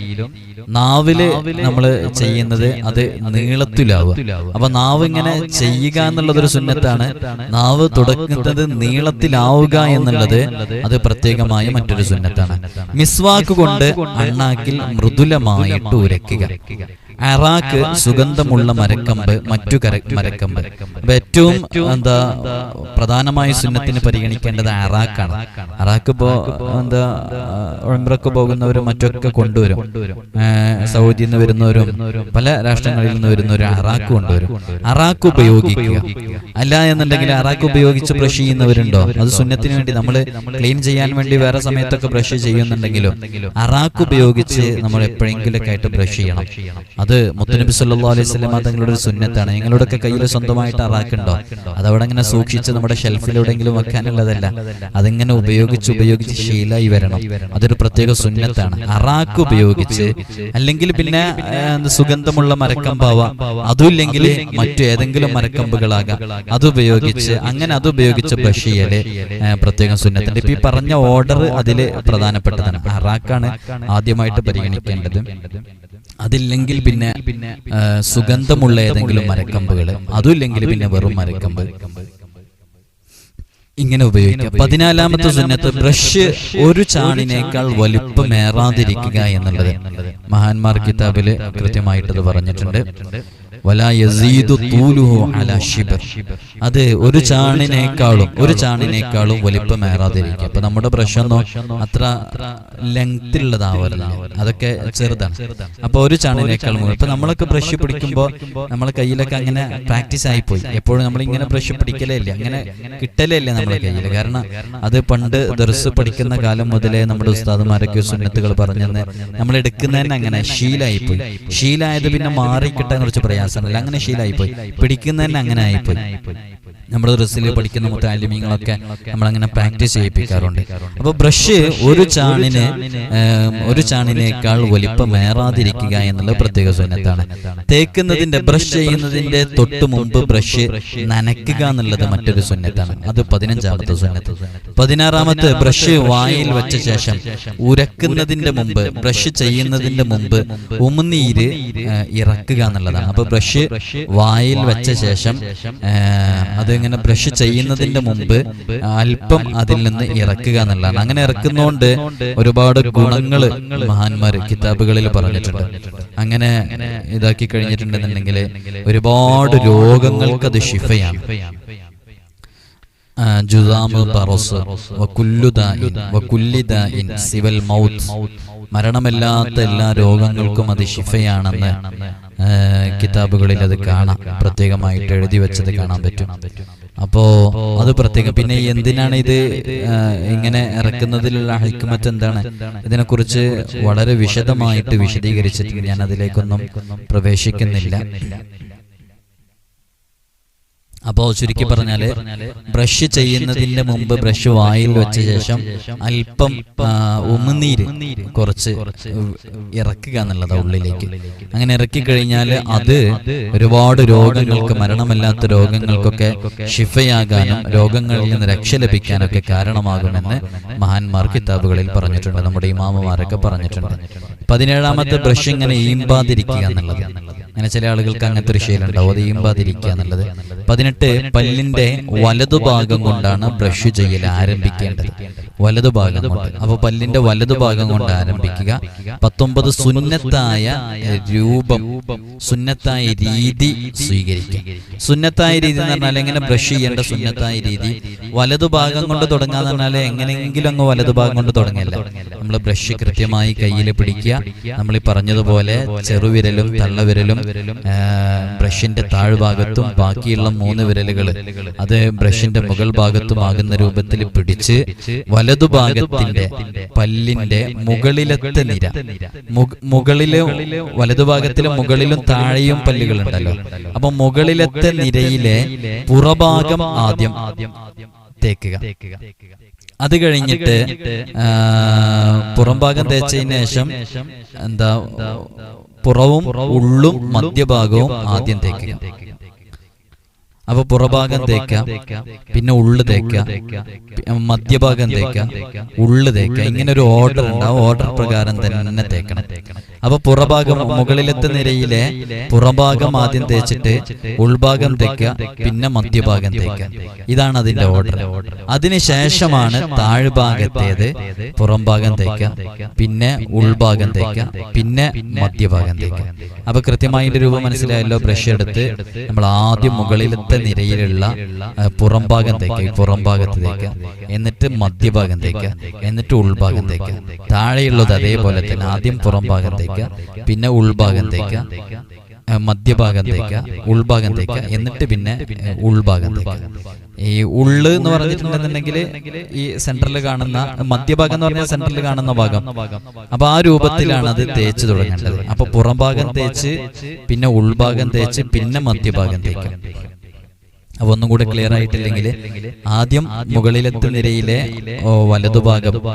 നാവില് നമ്മൾ ചെയ്യുന്നത് അത് നീളത്തിലാവുക. അപ്പൊ നാവ് ഇങ്ങനെ ചെയ്യുക എന്നുള്ളതൊരു സുന്നത്താണ്. നാവ് തുടക്കുന്നത് നീളത്തിലാവുക എന്നുള്ളത് അത് പ്രത്യേകമായ മറ്റൊരു സുന്നത്താണ്. മിസ്വാക്ക് കൊണ്ട് അണ്ണാക്കിൽ മൃദുലമായിട്ട് ഉരയ്ക്കുക. അറാക്ക് സുഗന്ധമുള്ള മരക്കമ്പ്, മറ്റു മരക്കമ്പ്. ഏറ്റവും പ്രധാനമായ സുന്നത്തിന് പരിഗണിക്കേണ്ടത് അറാക്കാണ്. അറാക്ക് ഇപ്പോ ഉംറക്ക് പോകുന്നവരും മറ്റൊക്കെ കൊണ്ടുവരും. സൗദിയിൽ നിന്ന് വരുന്നവരും പല രാഷ്ട്രങ്ങളിൽ നിന്ന് വരുന്നവരും അറാക്ക് കൊണ്ടുവരും. അറാക്ക് ഉപയോഗിക്കുക. അല്ല എന്നുണ്ടെങ്കിൽ അറാക്ക് ഉപയോഗിച്ച് ബ്രഷ് ചെയ്യുന്നവരുണ്ടോ? അത് സുന്നത്തിന് വേണ്ടി നമ്മൾ ക്ലീൻ ചെയ്യാൻ വേണ്ടി വേറെ സമയത്തൊക്കെ ബ്രഷ് ചെയ്യുന്നുണ്ടെങ്കിലും അറാക്ക് ഉപയോഗിച്ച് നമ്മൾ എപ്പോഴെങ്കിലൊക്കെ ആയിട്ട് ബ്രഷ് ചെയ്യണം. അത് മുത്തുനബി സല്ലല്ലാഹു അലൈഹി വസല്ലം തങ്ങളുടെ ഒരു സുന്നത്താണ്. നിങ്ങളുടെയൊക്കെ കയ്യിൽ സ്വന്തമായിട്ട് അറാക്കുണ്ടോ? അതവിടെ ഇങ്ങനെ സൂക്ഷിച്ച് നമ്മുടെ ഷെൽഫിലെവിടെയെങ്കിലും വെക്കാനുള്ളതല്ല. അതിങ്ങനെ ഉപയോഗിച്ച് ശീലായി വരണം. അതൊരു പ്രത്യേക സുന്നത്താണ്. അറാക്ക് ഉപയോഗിച്ച്, അല്ലെങ്കിൽ പിന്നെ സുഗന്ധമുള്ള മരക്കമ്പാവാം, അതുമില്ലെങ്കിൽ മറ്റേതെങ്കിലും മരക്കമ്പുകളാകാം, അതുപയോഗിച്ച് അതുപയോഗിച്ച് ബ്രഷ് ചെയ്യല് പ്രത്യേകം സുന്നത്തുണ്ട്. ഇപ്പൊ ഈ പറഞ്ഞ ഓർഡർ അതില് പ്രധാനപ്പെട്ടതാണ്. അറാക്കാണ് ആദ്യമായിട്ട് പരിഗണിക്കേണ്ടത്. അതില്ലെങ്കിൽ പിന്നെ സുഗന്ധമുള്ള ഏതെങ്കിലും മരക്കമ്പുകൾ, അതുമില്ലെങ്കിൽ പിന്നെ വെറും മരക്കമ്പ് ഇങ്ങനെ ഉപയോഗിക്കാം. 14ാമത്തെ സുന്നത്ത് ബ്രഷ് ഒരു ചാണിനേക്കാൾ വലുപ്പമേറാതിരിക്കുക എന്നുള്ളത്. മഹാന്മാർ കിതാബില് കൃത്യമായിട്ടത് പറഞ്ഞിട്ടുണ്ട്. വലാ യസീദു തൂലുഹു അലാ ശിബർ. അത് ഒരു ചാണിനേക്കാളും വലിപ്പമേറാതിരിക്കുക. അപ്പൊ നമ്മുടെ ബ്രഷ് ഒന്നും അത്ര ലെങ്ത് ഉള്ളതാവല്ല, അതൊക്കെ ചെറുതാണ്. അപ്പൊ ഒരു ചാണിനേക്കാളും. ഇപ്പൊ നമ്മളൊക്കെ ബ്രഷ് പിടിക്കുമ്പോൾ നമ്മളെ കയ്യിലൊക്കെ അങ്ങനെ പ്രാക്ടീസ് ആയിപ്പോയി. എപ്പോഴും നമ്മളിങ്ങനെ ബ്രഷ് പിടിക്കലേ ഇല്ല, അങ്ങനെ കിട്ടലേ ഇല്ല നമ്മുടെ കയ്യിൽ. കാരണം അത് പണ്ട് ദർസ് പഠിക്കുന്ന കാലം മുതലേ നമ്മുടെ ഉസ്താദുമാരൊക്കെ സുന്നത്തുകൾ പറഞ്ഞെന്ന് നമ്മൾ എടുക്കുന്നതന്നെ അങ്ങനെ ശീലായിപ്പോയി. ശീലായത് പിന്നെ മാറിക്കിട്ടാൻ കുറച്ച് പ്രയാസം. അങ്ങനെ ശീലായിപ്പോയി, പിടിക്കുന്നതന്നെ അങ്ങനെ ആയിപ്പോയി. നമ്മുടെ ഡ്രസ്സിൽ പഠിക്കുന്ന മുത്തഅല്ലിമീങ്ങളൊക്കെ നമ്മളങ്ങനെ പ്രാക്ടീസ് ചെയ്യിപ്പിക്കാറുണ്ട്. അപ്പൊ ബ്രഷ് ഒരു ചാണിനേക്കാൾ വലിപ്പമേറാതിരിക്കുക എന്നുള്ള പ്രത്യേക സുന്നത്താണ്. തേക്കുന്നതിന്റെ ബ്രഷ് ചെയ്യുന്നതിന്റെ തൊട്ട് മുമ്പ് ബ്രഷ് നനയ്ക്കുക എന്നുള്ളത് മറ്റൊരു സുന്നത്താണ്. അത് 15ാമത്തെ സുന്നത്ത്. 16ാമത്തെ ബ്രഷ് വായിൽ വെച്ച ശേഷം ഉരക്കുന്നതിന്റെ മുമ്പ്, ബ്രഷ് ചെയ്യുന്നതിന്റെ മുമ്പ് ഉമിനീര് ഇറക്കുക എന്നുള്ളതാണ്. അപ്പൊ ബ്രഷ് വായിൽ വെച്ച ശേഷം അതിങ്ങനെ ബ്രഷ് ചെയ്യുന്നതിന്റെ മുമ്പ് അല്പം അതിൽ നിന്ന് ഇറക്കുക എന്നുള്ളതാണ്. അങ്ങനെ ഇറക്കുന്നോണ്ട് ഒരുപാട് ഗുണങ്ങൾ മഹാന്മാർ കിതാബുകളിൽ പറഞ്ഞിട്ടുണ്ട്. അങ്ങനെ ഇതാക്കി കഴിഞ്ഞിട്ടുണ്ടെന്നുണ്ടെങ്കിൽ ഒരുപാട് രോഗങ്ങൾക്ക് അത് ശിഫയാണ്. മരണമില്ലാത്ത എല്ലാ രോഗങ്ങൾക്കും അത് ശിഫയാണെന്ന് കിതാബുകളിൽ അത് കാണാം, പ്രത്യേകമായിട്ട് എഴുതി വെച്ചത് കാണാൻ പറ്റും. അപ്പോ അത് പ്രത്യേകം. പിന്നെ എന്തിനാണ് ഇത് ഇങ്ങനെ ഇറക്കുന്നതിലുള്ള ഹിക്മത്ത് എന്താണ്, ഇതിനെക്കുറിച്ച് വളരെ വിശദമായിട്ട് വിശദീകരിച്ചിട്ടുണ്ട്. ഞാൻ അതിലേക്കൊന്നും പ്രവേശിക്കുന്നില്ല. അപ്പോൾ ചുരുക്കി പറഞ്ഞാല് ബ്രഷ് ചെയ്യുന്നതിന്റെ മുമ്പ് ബ്രഷ് വായിൽ വെച്ച ശേഷം അല്പം ഉമിനീര് കുറച്ച് ഇറക്കുക എന്നുള്ളതാണ് ഉള്ളിലേക്ക്. അങ്ങനെ ഇറക്കി കഴിഞ്ഞാൽ അത് ഒരുപാട് രോഗങ്ങൾക്ക്, മരണമല്ലാത്ത രോഗങ്ങൾക്കൊക്കെ ശിഫയാകാനും രോഗങ്ങളിൽ നിന്ന് രക്ഷ ലഭിക്കാനൊക്കെ കാരണമാകുമെന്ന് മഹാന്മാർ കിതാബുകളിൽ പറഞ്ഞിട്ടുണ്ട്. നമ്മുടെ ഇമാമുമാരൊക്കെ പറഞ്ഞിട്ടുണ്ട്. 17ാമത്തെ ബ്രഷ് ഇങ്ങനെ ഈമ്പാതിരിക്കുക എന്നുള്ളത്. അങ്ങനെ ചില ആളുകൾക്ക് അങ്ങനത്തെ ഒരു ശീലമുണ്ടാവും, അത് ഈമ്പാതിരിക്കുക എന്നുള്ളത്. 18 പല്ലിന്റെ വലതുഭാഗം കൊണ്ടാണ് ബ്രഷ് ചെയ്യൽ ആരംഭിക്കേണ്ടത്. വലതുഭാഗം കൊണ്ട്. അപ്പോൾ പല്ലിന്റെ വലതുഭാഗം കൊണ്ട് ആരംഭിക്കുക. 19 സുന്നത്തായ രൂപം, സുന്നത്തായ രീതി സ്വീകരിക്കുക. സുന്നത്തായ രീതി എന്ന് പറഞ്ഞാൽ എങ്ങനെ ബ്രഷ് ചെയ്യേണ്ട സുന്നത്തായ രീതി. വലതുഭാഗം കൊണ്ട് തുടങ്ങാന്ന് പറഞ്ഞാൽ എങ്ങനെയെങ്കിലും അങ്ങ് വലതുഭാഗം കൊണ്ട് തുടങ്ങില്ല. നമ്മൾ ബ്രഷ് കൃത്യമായി കയ്യിൽ പിടിക്കുക. നമ്മൾ ഈ പറഞ്ഞതുപോലെ ചെറുവിരലും തള്ളവിരലും ബ്രഷിന്റെ താഴ്ഭാഗത്തും ബാക്കിയുള്ള 3 വിരലുകൾ അത് ബ്രഷിന്റെ മുകൾ ഭാഗത്തും ആകുന്ന രൂപത്തിൽ പിടിച്ച് വലതുഭാഗത്തിന്റെ പല്ലിന്റെ മുകളിലത്തെ നിര, മുകളിലെ വലതുഭാഗത്തിലെ മുകളിലും താഴെയും പല്ലുകളുണ്ടല്ലോ, അപ്പൊ മുകളിലത്തെ നിരയിലെ പുറഭാഗം ആദ്യം തേക്കുക. അത് കഴിഞ്ഞിട്ട് പുറംഭാഗം തേച്ചതിന് ശേഷം പുറവും ഉള്ളും മധ്യഭാഗവും ആദ്യം തേക്കുക. അപ്പൊ പുറഭാഗം തേക്കാം, പിന്നെ ഉള്ളു തേക്കാം, മധ്യഭാഗം തേക്കാം, ഉള്ളു തേക്കാം. ഇങ്ങനെ ഒരു ഓർഡർ ഉണ്ട്. ആ ഓർഡർ പ്രകാരം തന്നെ തേക്കണം. അപ്പൊ പുറഭാഗം, മുകളിലത്തെ നിരയിലെ പുറഭാഗം ആദ്യം തേച്ചിട്ട് ഉൾഭാഗം തേക്കുക, പിന്നെ മധ്യഭാഗം തേക്കുക. ഇതാണ് അതിന്റെ ഓർഡർ. അതിനുശേഷമാണ് താഴ്ഭാഗത്തേത് പുറംഭാഗം തേക്കുക, പിന്നെ ഉൾഭാഗം തേക്കുക, പിന്നെ മധ്യഭാഗം തേക്കുക. അപ്പൊ കൃത്യമായിട്ട് രൂപം മനസ്സിലായല്ലോ. ബ്രഷ് എടുത്ത് നമ്മൾ ആദ്യം മുകളിലത്തെ നിരയിലുള്ള പുറംഭാഗം തേക്കുക, പുറംഭാഗത്ത് തേക്കുക, എന്നിട്ട് മധ്യഭാഗം തേക്കുക, എന്നിട്ട് ഉൾഭാഗം തേക്കുക. താഴെയുള്ളത് അതേപോലെ തന്നെ ആദ്യം പുറംഭാഗം തേക്കുക, പിന്നെ ഉൾഭാഗം തേക്കുക, മധ്യഭാഗം തേക്കുക, ഉൾഭാഗം തേക്കുക, എന്നിട്ട് പിന്നെ ഉൾഭാഗം തേക്കുക. ഈ ഉള്ള് എന്ന് പറഞ്ഞിട്ടുണ്ടെന്നുണ്ടെങ്കിൽ ഈ സെന്ററിൽ കാണുന്ന, മധ്യഭാഗം എന്ന് പറഞ്ഞാൽ സെന്ററിൽ കാണുന്ന ഭാഗം. അപ്പൊ ആ രൂപത്തിലാണ് അത് തേച്ച് തുടങ്ങേണ്ടത്. അപ്പൊ പുറംഭാഗം തേച്ച്, പിന്നെ ഉൾഭാഗം തേച്ച്, പിന്നെ മധ്യഭാഗം തേക്കും. അപ്പൊ ഒന്നും കൂടെ ക്ലിയർ ആയിട്ടില്ലെങ്കിൽ, ആദ്യം മുകളിലത്തെ നിരയിലെ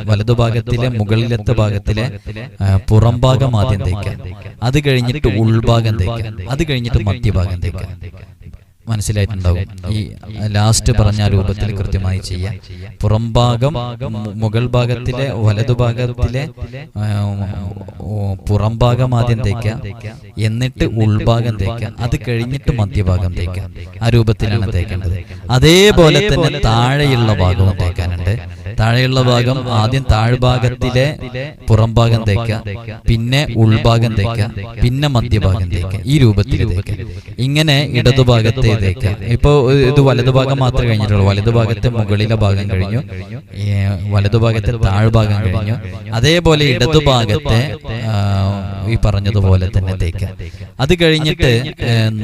വലതുഭാഗത്തിലെ മുകളിലത്തെ ഭാഗത്തിലെ പുറംഭാഗം ആദ്യം തേക്കാം, അത് കഴിഞ്ഞിട്ട് ഉൾഭാഗം തേക്കാം, അത് കഴിഞ്ഞിട്ട് മധ്യഭാഗം തേക്കാം. മനസ്സിലായിട്ടുണ്ടാവും. ഈ ലാസ്റ്റ് പറഞ്ഞ രൂപത്തിൽ കൃത്യമായി ചെയ്യാം. പുറംഭാഗം മുകൾ ഭാഗത്തിലെ വലതുഭാഗത്തിലെ പുറംഭാഗം ആദ്യം തേക്കാം, എന്നിട്ട് ഉൾഭാഗം തേക്കാം, അത് കഴിഞ്ഞിട്ട് മധ്യഭാഗം തേക്കാം. ആ രൂപത്തിലാണ് തേക്കേണ്ടത്. അതേപോലെ തന്നെ താഴെയുള്ള ഭാഗവും തേക്കാനുണ്ട്. താഴെയുള്ള ഭാഗം ആദ്യം താഴ്ഭാഗത്തിലെ പുറംഭാഗം തേക്കാം, പിന്നെ ഉൾഭാഗം തേക്കാം, പിന്നെ മധ്യഭാഗം തേക്കാം. ഈ രൂപത്തിൽ തേക്കാം. ഇങ്ങനെ ഇടതുഭാഗത്തെ തേക്കാം. ഇപ്പൊ ഇത് വലതുഭാഗം മാത്രമേ കഴിഞ്ഞിട്ടുള്ളൂ. വലതുഭാഗത്തെ മുകളിലെ ഭാഗം കഴിഞ്ഞു, വലതുഭാഗത്തെ താഴ്ഭാഗം കഴിഞ്ഞു. അതേപോലെ ഇടതുഭാഗത്തെ ഈ പറഞ്ഞതുപോലെ തന്നെ തേക്കാം. അത് കഴിഞ്ഞിട്ട്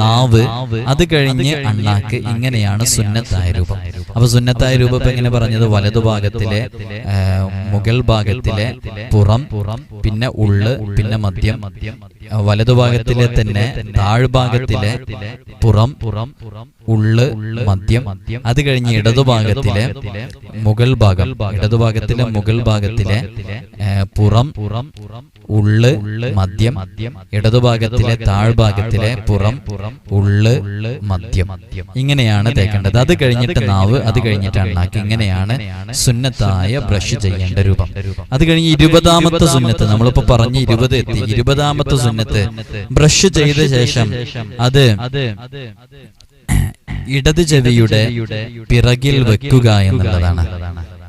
നാവ്, അത് കഴിഞ്ഞ് അണ്ണാക്ക്. ഇങ്ങനെയാണ് സുന്നത്തായ രൂപം. അപ്പൊ സുന്നത്തായ രൂപം ഇപ്പൊ എങ്ങനെ പറഞ്ഞത്? വലതുഭാഗത്തിലെ മുകൾ ഭാഗത്തിലെ പുറം, പിന്നെ ഉള്ള്, പിന്നെ മധ്യം, വലതുഭാഗത്തിലെ തന്നെ താഴ്ഭാഗത്തിലെ പുറം, ഉള്ള്, മധ്യം, അത് കഴിഞ്ഞ് ഇടതുഭാഗത്തിലെ മുകൾ ഭാഗം, ഇടതുഭാഗത്തിലെ മുകൾ ഭാഗത്തിലെ പുറം, ഉള്ള്, മധ്യം, ഇടതുഭാഗത്തിലെ താഴ്ഭാഗത്തിലെ പുറം, ഉള്ള്, മധ്യം. ഇങ്ങനെയാണ് തേക്കേണ്ടത്. അത് കഴിഞ്ഞിട്ട് നാവ്, അത് കഴിഞ്ഞിട്ട് അണ്ണാക്ക്. ഇങ്ങനെയാണ് സുന്നത്തായ ബ്രഷ് ചെയ്യേണ്ട രൂപം. അത് കഴിഞ്ഞ് 20ാമത്തെ സുന്നത്ത്, നമ്മളിപ്പോ പറഞ്ഞ് 20 എത്തി. 20ാമത്തെ സുന്നത്ത് ബ്രഷ് ചെയ്ത ശേഷം അത് ഇടത് ചെവിയുടെ പിറകിൽ വെക്കുക എന്നുള്ളതാണ്.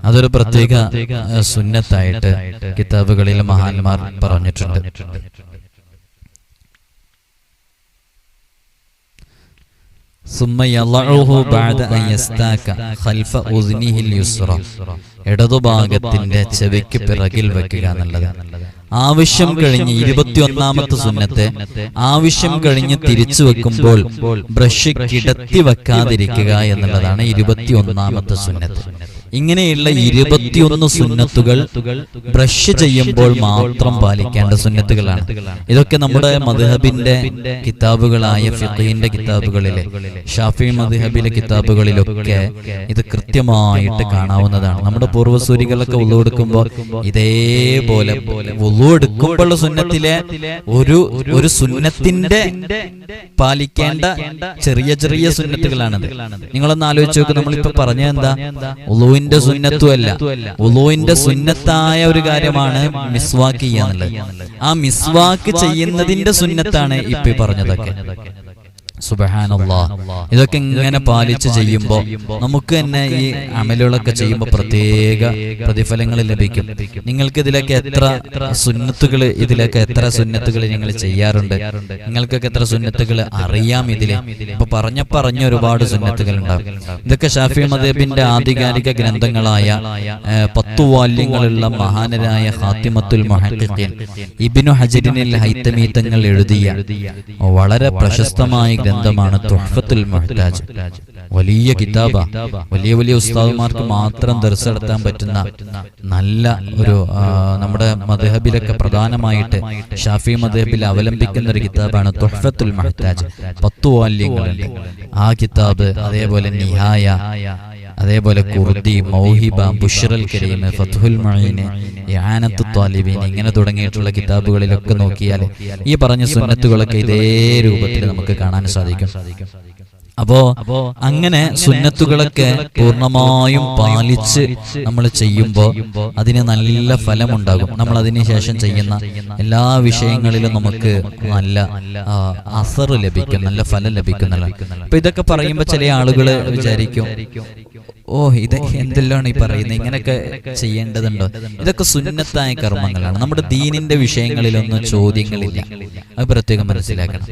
അതൊരു പ്രത്യേക സുന്നത്തായിട്ട് കിതാബുകളിൽ മഹാന്മാർ പറഞ്ഞിട്ടുണ്ട്. ഇടതുഭാഗത്തിന്റെ ചെവിക്ക് പിറകിൽ വെക്കുക എന്നുള്ളത്. ആവശ്യം കഴിഞ്ഞ് 21ാമത്തെ സുന്നത്ത്, ആവശ്യം കഴിഞ്ഞ് തിരിച്ചു വെക്കുമ്പോൾ ബ്രഷ് കിടത്തി വെക്കാതിരിക്കുക എന്നുള്ളതാണ് 21ാമത്തെ സുന്നത്ത്. ഇങ്ങനെയുള്ള 21 സുന്നത്തുകൾ ബ്രഷ് ചെയ്യുമ്പോൾ മാത്രം പാലിക്കേണ്ട സുന്നത്തുകളാണ്. ഇതൊക്കെ നമ്മുടെ മദ്ഹബിന്റെ കിതാബുകളായ ഫിഖഹിന്റെ കിതാബുകളിലെ, ഷാഫി മദ്ഹബിലെ കിതാബുകളിലൊക്കെ ഇത് കൃത്യമായിട്ട് കാണാവുന്നതാണ്. നമ്മുടെ പൂർവ്വസൂരികളൊക്കെ വുളു എടുക്കുമ്പോൾ ഇതേപോലെ വുളു എടുക്കുമ്പോൾ സുന്നത്തിലെ ഒരു സുന്നത്തിന്റെ പാലിക്കേണ്ട ചെറിയ ചെറിയ സുന്നത്തുകളാണിത്. നിങ്ങളൊന്ന് ആലോചിച്ച് നോക്ക്. നമ്മളിപ്പോ പറഞ്ഞ എന്താ? വുളുവിന് വുളൂവിന്റെ സുന്നത്തും അല്ല. വുളൂവിന്റെ സുന്നത്തായ ഒരു കാര്യമാണ് മിസ്വാക്ക് ചെയ്യാന്നുള്ളത്. ആ മിസ്വാക്ക് ചെയ്യുന്നതിന്റെ സുന്നത്താണ് ഇപ്പൊ പറഞ്ഞതൊക്കെ. സുബ്ഹാനല്ലാഹ്. ഇതൊക്കെ ഇങ്ങനെ പാലിച്ച് ചെയ്യുമ്പോൾ നമുക്ക് തന്നെ ഈ അമലുകളൊക്കെ ചെയ്യുമ്പോൾ പ്രത്യേക പ്രതിഫലങ്ങൾ ലഭിക്കും. നിങ്ങൾക്ക് ഇതിലൊക്കെ എത്ര സുന്നത്തുകൾ നിങ്ങൾ ചെയ്യാറുണ്ട്? നിങ്ങൾക്കൊക്കെ എത്ര സുന്നത്തുകൾ അറിയാം? ഇതിലെ ഇപ്പൊ പറഞ്ഞ ഒരുപാട് സുന്നത്തുകൾ ഉണ്ടാകും. ഇതൊക്കെ ഷാഫി മദ്ഹബിന്റെ ആധികാരിക ഗ്രന്ഥങ്ങളായ 10 വാല്യങ്ങളുള്ള മഹാനരായ ഖാത്തിമത്തുൽ മുഹഖ്ഖിഖീൻ ഇബ്നു ഹജറിൽ ഹൈതമി തങ്ങൾ എഴുതിയ വളരെ പ്രശസ്തമായ ഗ്രന്ഥമാണ് തുഹ്ഫത്തുൽ മുഹ്താജ്. വലിയ കിതാബ, വലിയ ഉസ്താദുമാർക്ക് മാത്രം ദർസ് നടത്താൻ പറ്റുന്ന നല്ല ഒരു നമ്മുടെ മദ്ഹബിലൊക്കെ പ്രധാനമായിട്ട് ഷാഫി മദ്ഹബിൽ അവലംബിക്കുന്ന ഒരു കിതാബാണ് തുഹ്ഫത്തുൽ മുഹ്താജ്. 10 വാല്യങ്ങളുണ്ട് ആ കിതാബ്. അതേപോലെ നിഹായ, അതേപോലെ ഖുർദി, മൗഹിബ, ബുശ്റൽ കരീം, ഫത്ഹുൽ മുഈൻ, ഇആനത്തുൽ ത്വാലിബീൻ, ഇങ്ങനെ തുടങ്ങിയിട്ടുള്ള കിതാബുകളിലൊക്കെ നോക്കിയാൽ ഈ പറഞ്ഞ സുന്നത്തുകളൊക്കെ ഇതേ രൂപത്തിൽ നമുക്ക് കാണാൻ സാധിക്കും. അപ്പോ അങ്ങനെ സുന്നത്തുകളൊക്കെ പൂർണ്ണമായും പാലിച്ച് നമ്മൾ ചെയ്യുമ്പോൾ അതിന് നല്ല ഫലമുണ്ടാകും. നമ്മൾ അതിന് ശേഷം ചെയ്യുന്ന എല്ലാ വിഷയങ്ങളിലും നമുക്ക് നല്ല അസർ ലഭിക്കും, നല്ല ഫലം ലഭിക്കുന്നല്ലോ. അപ്പൊ ഇതൊക്കെ പറയുമ്പോൾ ചില ആളുകൾ വിചാരിക്കും, ഓ ഇത് എന്തെല്ലാം ഈ പറയുന്നത്, ഇങ്ങനെയൊക്കെ ചെയ്യേണ്ടതുണ്ടോ? ഇതൊക്കെ സുന്നത്തായ കർമ്മങ്ങളാണ്. നമ്മുടെ ദീനിന്റെ വിഷയങ്ങളിലൊന്നും ചോദ്യങ്ങളില്ല. അത് പ്രത്യേകം മനസ്സിലാക്കണം.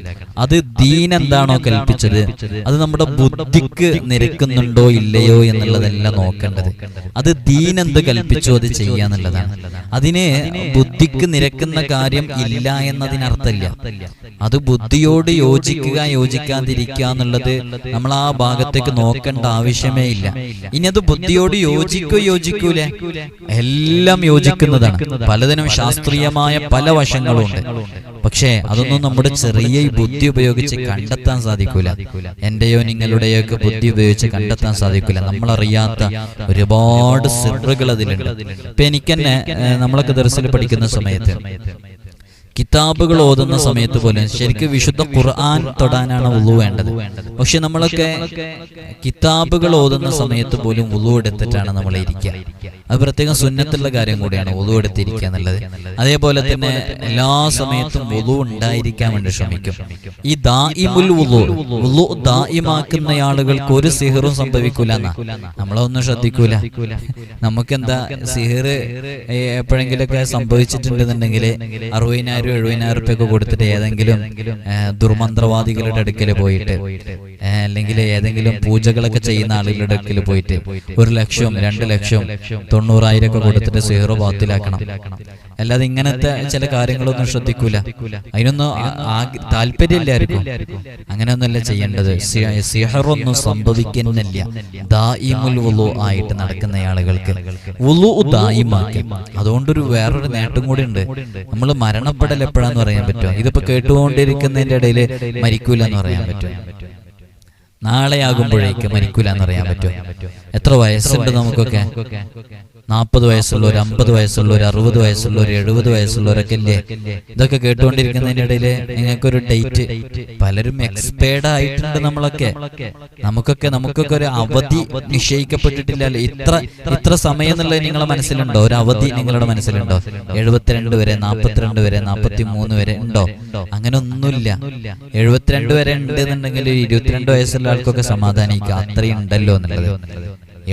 അത് ദീൻ എന്താണോ കൽപ്പിച്ചത് അത് നമ്മുടെ ബുദ്ധിക്ക് നിരക്കുന്നുണ്ടോ ഇല്ലയോ എന്നുള്ളതല്ല നോക്കേണ്ടത്. അത് ദീൻ എന്ത് കൽപ്പിച്ചോ അത് ചെയ്യാന്നുള്ളതാണ്. അതിന് ബുദ്ധിക്ക് നിരക്കുന്ന കാര്യം ഇല്ല എന്നതിനർത്ഥമില്ല. അത് ബുദ്ധിയോട് യോജിക്കാതിരിക്കുക എന്നുള്ളത് നമ്മൾ ആ ഭാഗത്തേക്ക് നോക്കേണ്ട ആവശ്യമേ ഇല്ല. ഇനി അത് ബുദ്ധിയോട് യോജിക്കൂലേ? എല്ലാം യോജിക്കുന്നതാണ്. പലതിനും ശാസ്ത്രീയമായ പല വശങ്ങളുണ്ട്. പക്ഷേ അതൊന്നും നമ്മുടെ ചെറിയ ബുദ്ധി ഉപയോഗിച്ച് കണ്ടെത്താൻ സാധിക്കൂല. എന്റെയോ നിങ്ങളുടെയോ ഒക്കെ ബുദ്ധി ഉപയോഗിച്ച് കണ്ടെത്താൻ സാധിക്കില്ല. നമ്മളറിയാത്ത ഒരുപാട് സിർറുകൾ അതിലുണ്ട്. ഇപ്പൊ എനിക്കെന്നെ നമ്മളൊക്കെ ദർസിൽ പഠിക്കുന്ന സമയത്ത് കിതാബുകൾ ഓതുന്ന സമയത്ത് പോലും ശരിക്കും വിശുദ്ധ ഖുർആൻ തൊടാനാണ് വുളു വേണ്ടത്. പക്ഷെ നമ്മളൊക്കെ കിതാബുകൾ ഓതുന്ന സമയത്ത് പോലും വുളു എടുത്തിട്ടാണ് നമ്മൾ ഇരിക്കുക. അത് പ്രത്യേകം സുന്നത്തുള്ള കാര്യം കൂടിയാണ് വുളു എടുത്തിരിക്കുക എന്നുള്ളത്. അതേപോലെ തന്നെ എല്ലാ സമയത്തും വുളു ഉണ്ടായിരിക്കാൻ വേണ്ടി ശ്രമിക്കും. ഈ ദായിമുൽ വുളു ദായിമാക്കുന്ന ആളുകൾക്ക് ഒരു സിഹറും സംഭവിക്കൂല എന്നാ. നമ്മളൊന്നും ശ്രദ്ധിക്കൂല. നമുക്കെന്താ സിഹർ എപ്പോഴെങ്കിലൊക്കെ സംഭവിച്ചിട്ടുണ്ടെന്നുണ്ടെങ്കിൽ 60,000-70,000 റുപ്യൊക്കെ കൊടുത്തിട്ട് ഏതെങ്കിലും ദുർമന്ത്രവാദികളുടെ അടുക്കൽ പോയിട്ട്, അല്ലെങ്കിൽ ഏതെങ്കിലും പൂജകളൊക്കെ ചെയ്യുന്ന ആളുകളുടെ അടുക്കൽ പോയിട്ട് 1 ലക്ഷവും 2 ലക്ഷവും 90,000 ഒക്കെ കൊടുത്തിട്ട് സിഹറ് ബാത്തിലാക്കണം. അല്ലാതെ ഇങ്ങനത്തെ ചില കാര്യങ്ങളൊന്നും ശ്രദ്ധിക്കൂല. അതിനൊന്നും താല്പര്യമില്ലായിരിക്കും. അങ്ങനെയൊന്നുമല്ല ചെയ്യേണ്ടത്. സിഹറൊന്നും സംഭവിക്കുന്നില്ല. ദായിമുൽ വുളു ആയിട്ട് നടക്കുന്ന ആളുകൾക്ക് വുളു ദായിമാക്കി. അതുകൊണ്ടൊരു വേറൊരു നേട്ടം കൂടി ഉണ്ട്. നമ്മൾ മരണപ്പെടൽ എപ്പോഴാന്ന് പറയാൻ പറ്റുമോ? ഇതിപ്പോ കേട്ടുകൊണ്ടിരിക്കുന്നതിന്റെ ഇടയിൽ മരിക്കൂല എന്ന് പറയാൻ പറ്റുമോ? നാളെ ആകുമ്പോഴേക്ക് മരിക്കൂല എന്നറിയാൻ പറ്റുമോ? എത്ര വയസ്സുണ്ട് നമുക്കൊക്കെ? 40 വയസ്സുള്ളവർ, 50 വയസ്സുള്ളവർ, 60 വയസ്സുള്ളവർ, 70 വയസ്സുള്ളവരൊക്കെ ഇല്ലേ? ഇതൊക്കെ കേട്ടുകൊണ്ടിരിക്കുന്നതിന്റെ ഇടയിൽ നിങ്ങൾക്കൊരു ഡേറ്റ്, പലരും എക്സ്പയർഡ് ആയിട്ടുണ്ട്. നമുക്കൊക്കെ ഒരു അവധി നിശ്ചയിക്കപ്പെട്ടിട്ടില്ലല്ലോ. ഇത്ര സമയം എന്നുള്ളത് നിങ്ങളുടെ മനസ്സിലുണ്ടോ? ഒരു അവധി നിങ്ങളുടെ മനസ്സിലുണ്ടോ? 72 വരെ, 42 വരെ, 43 വരെ ഉണ്ടോ? അങ്ങനെ ഒന്നുമില്ല. 72 വരെ ഉണ്ട് എന്നുണ്ടെങ്കിൽ 22 വയസ്സുള്ള ആൾക്കൊക്കെ സമാധാനിക്കുക, അത്രയും ഉണ്ടല്ലോ എന്നുള്ളത്.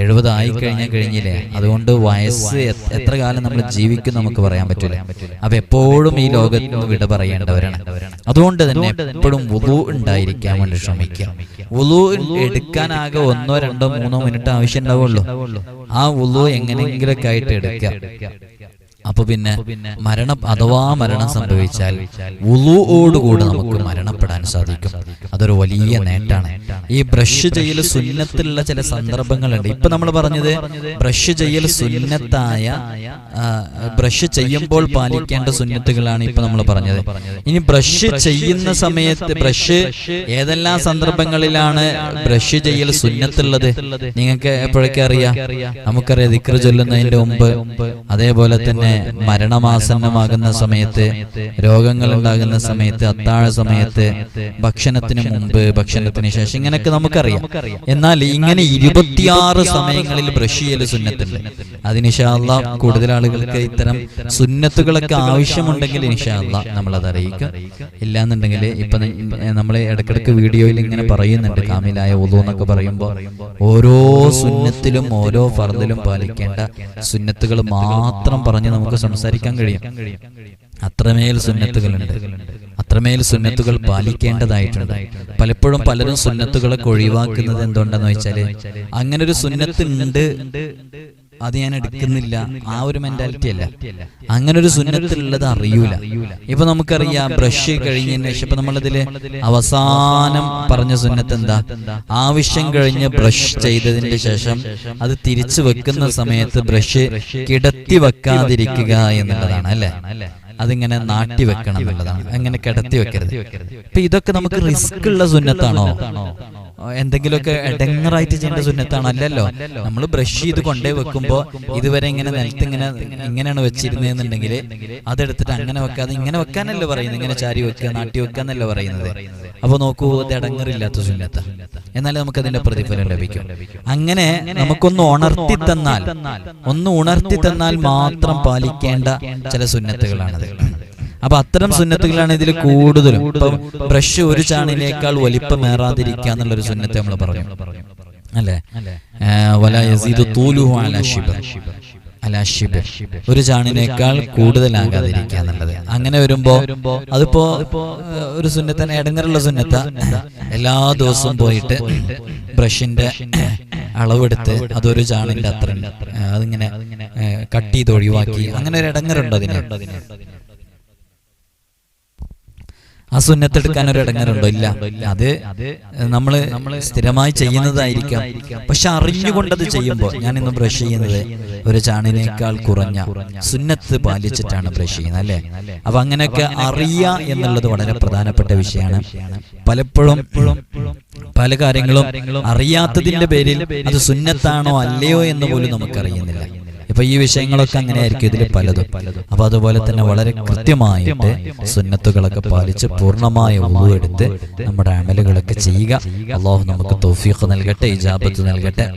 70 കഴിഞ്ഞില്ലേ. അതുകൊണ്ട് വയസ്സ് എത്ര കാലം നമ്മൾ ജീവിക്കും നമുക്ക് പറയാൻ പറ്റില്ല. അപ്പൊ എപ്പോഴും ഈ ലോകത്ത് വിട പറയേണ്ടവരാണ്. അതുകൊണ്ട് തന്നെ എപ്പോഴും വുളു ഉണ്ടായിരിക്കാൻ വേണ്ടി ശ്രമിക്കുക. വുളു എടുക്കാനാകെ 1, 2, 3 മിനിറ്റ് ആവശ്യം ഉണ്ടാവുള്ളൂ. ആ വുളു എങ്ങനെയെങ്കിലൊക്കെ ആയിട്ട് എടുക്കുക. അപ്പൊ പിന്നെ മരണം സംഭവിച്ചാൽ വുളുവോടുകൂടി നമുക്ക് മരണപ്പെടാൻ സാധിക്കും. അതൊരു വലിയ നേട്ടാണ്. ഈ ബ്രഷ് ചെയ്യൽ സുന്നത്തുള്ള ചില സന്ദർഭങ്ങളുണ്ട്. ഇപ്പൊ നമ്മൾ പറഞ്ഞത് ബ്രഷ് ചെയ്യൽ സുന്നത്തായ, ബ്രഷ് ചെയ്യുമ്പോൾ പാലിക്കേണ്ട സുന്നത്തുകളാണ് ഇപ്പൊ നമ്മൾ പറഞ്ഞത്. ഇനി ബ്രഷ് ചെയ്യുന്ന സമയത്ത് ഏതെല്ലാം സന്ദർഭങ്ങളിലാണ് ബ്രഷ് ചെയ്യൽ സുന്നത്തുള്ളത് നിങ്ങൾക്ക് എപ്പോഴൊക്കെ അറിയാം? നമുക്കറിയാം, ദിക്ർ ചൊല്ലുന്നതിന്റെ മുമ്പ്, അതേപോലെ തന്നെ മരണമാസന്നമാകുന്ന സമയത്ത്, രോഗങ്ങൾ ഉണ്ടാകുന്ന സമയത്ത്, അത്താഴ സമയത്ത്, ഭക്ഷണത്തിന് മുമ്പ്, ഭക്ഷണത്തിന് ശേഷം, ഇങ്ങനെയൊക്കെ നമുക്കറിയാം. എന്നാൽ ഇങ്ങനെ 26 സമയങ്ങളിൽ ബ്രഷ് ചെയ്യൽ സുന്നത്തുണ്ട്. അത് ഇൻഷാ അല്ലാഹ് കൂടുതൽ ആളുകൾക്ക് ഇത്തരം സുന്നത്തുകളൊക്കെ ആവശ്യമുണ്ടെങ്കിൽ ഇൻഷാ അല്ലാഹ് നമ്മളത് അറിയിക്കും. ഇല്ലാന്നുണ്ടെങ്കിൽ ഇപ്പൊ നമ്മൾ ഇടയ്ക്കിടയ്ക്ക് വീഡിയോയിൽ ഇങ്ങനെ പറയുന്നുണ്ട്, കാമിലായ വുളു എന്നൊക്കെ പറയുമ്പോൾ ഓരോ സുന്നത്തിലും ഓരോ ഫർദിലും പാലിക്കേണ്ട സുന്നത്തുകൾ മാത്രം പറഞ്ഞ് നമുക്ക് സംസാരിക്കാൻ കഴിയും. അത്രമേൽ സുന്നത്തുകളുണ്ട്, അത്രമേൽ സുന്നത്തുകൾ പാലിക്കേണ്ടതായിട്ടുണ്ട്. പലപ്പോഴും പലരും സുന്നത്തുകളൊക്കെ ഒഴിവാക്കുന്നത് എന്തുകൊണ്ടെന്ന് വെച്ചാല് അങ്ങനെ ഒരു സുന്നത്ത് ഉണ്ട്, അത് ഞാൻ എടുക്കുന്നില്ല, ആ ഒരു മെന്റാലിറ്റി അല്ല. അങ്ങനെ ഒരു സുന്നത്തുള്ളത് അറിയൂല. ഇപ്പൊ നമുക്കറിയാം, ബ്രഷ് കഴിഞ്ഞതിന് ശേഷം ഇപ്പൊ നമ്മളതില് അവസാനം പറഞ്ഞ സുന്നത്ത് എന്താ? ആവശ്യം കഴിഞ്ഞ് ബ്രഷ് ചെയ്തതിന്റെ ശേഷം അത് തിരിച്ചു വെക്കുന്ന സമയത്ത് ബ്രഷ് കിടത്തി വെക്കാതിരിക്കുക എന്നുള്ളതാണ്, അല്ലെ? അതിങ്ങനെ നാട്ടി വെക്കണം എന്നുള്ളതാണ്, അങ്ങനെ കിടത്തി വെക്കരുത്. ഇപ്പൊ ഇതൊക്കെ നമുക്ക് റിസ്ക് ഉള്ള സുന്നത്താണോ? എന്തെങ്കിലുമൊക്കെ എടങ്ങറായിട്ട് ചെയ്യേണ്ട സുന്നത്താണോ? അല്ലല്ലോ. നമ്മൾ ബ്രഷ് ചെയ്ത് കൊണ്ടേ വെക്കുമ്പോ ഇതുവരെ ഇങ്ങനെ നിലത്ത് ഇങ്ങനെയാണ് വെച്ചിരുന്നതെന്നുണ്ടെങ്കിൽ അതെടുത്തിട്ട് അങ്ങനെ വെക്കാതെ ഇങ്ങനെ വെക്കാനല്ലേ പറയുന്നത്, ഇങ്ങനെ ചാരി വെക്കുക, നാട്ടി വെക്കാന്നല്ലേ പറയുന്നത്. അപ്പൊ നോക്കൂ, അത് എടങ്ങറില്ലാത്ത സുന്നത്ത, എന്നാലും നമുക്കതിന്റെ പ്രതിഫലം ലഭിക്കും. അങ്ങനെ നമുക്കൊന്ന് ഉണർത്തി തന്നാൽ മാത്രം പാലിക്കേണ്ട ചില സുന്നത്തുകളാണത്. അപ്പൊ അത്തരം സുന്നത്തുകളാണ് ഇതിൽ കൂടുതലും. ഇപ്പൊ ബ്രഷ് ഒരു ചാണിനേക്കാൾ വലിപ്പമേറാതിരിക്കുക എന്നുള്ളൊരു സുന്നത്ത് നമ്മൾ പറഞ്ഞു, അല്ലെ? വലാ യസീദു തൂലുഹു അലാ ശിബ്ർ, ഒരു ചാണിനേക്കാൾ കൂടുതലാകാതിരിക്കുക എന്നുള്ളത്. അങ്ങനെ വരുമ്പോ അതിപ്പോ ഒരു സുന്നത്തിന് ഇടങ്ങറുള്ള സുന്നത്ത, എല്ലാ ദിവസവും പോയിട്ട് ബ്രഷിന്റെ അളവെടുത്ത് അതൊരു ചാണിന്റെ അത്ര അതിങ്ങനെ കട്ട് ചെയ്ത് ഒഴിവാക്കി, അങ്ങനെ ഒരു ഇടങ്ങറുണ്ടോ അതിന്? ആ സുന്നത്തെടുക്കാൻ ഒരു ഇടങ്ങറുണ്ടോ? ഇല്ല. അത് നമ്മള് സ്ഥിരമായി ചെയ്യുന്നതായിരിക്കാം. പക്ഷെ അറിഞ്ഞുകൊണ്ടത് ചെയ്യുമ്പോൾ, ഞാൻ ഇന്ന് ബ്രഷ് ചെയ്യുന്നത് ഒരു ചാണിനേക്കാൾ കുറഞ്ഞ സുന്നത്ത് പാലിച്ചിട്ടാണ് ബ്രഷ് ചെയ്യുന്നത്, അല്ലെ? അപ്പൊ അങ്ങനെയൊക്കെ അറിയുക എന്നുള്ളത് വളരെ പ്രധാനപ്പെട്ട വിഷയമാണ്. പലപ്പോഴും പല കാര്യങ്ങളും അറിയാത്തതിന്റെ പേരിൽ അത് സുന്നത്താണോ അല്ലയോ എന്ന് പോലും നമുക്കറിയുന്നില്ല. ഇപ്പൊ ഈ വിഷയങ്ങളൊക്കെ അങ്ങനെയായിരിക്കും ഇതിൽ പലതും. അപ്പൊ അതുപോലെ തന്നെ വളരെ കൃത്യമായിട്ട് സുന്നത്തുകളൊക്കെ പാലിച്ച് പൂർണ്ണമായ വുളു എടുത്ത് നമ്മുടെ അമലുകളൊക്കെ ചെയ്യുക. അല്ലാഹു നമുക്ക് തൗഫീഖ് നൽകട്ടെ, ഇജാബത്ത് നൽകട്ടെ.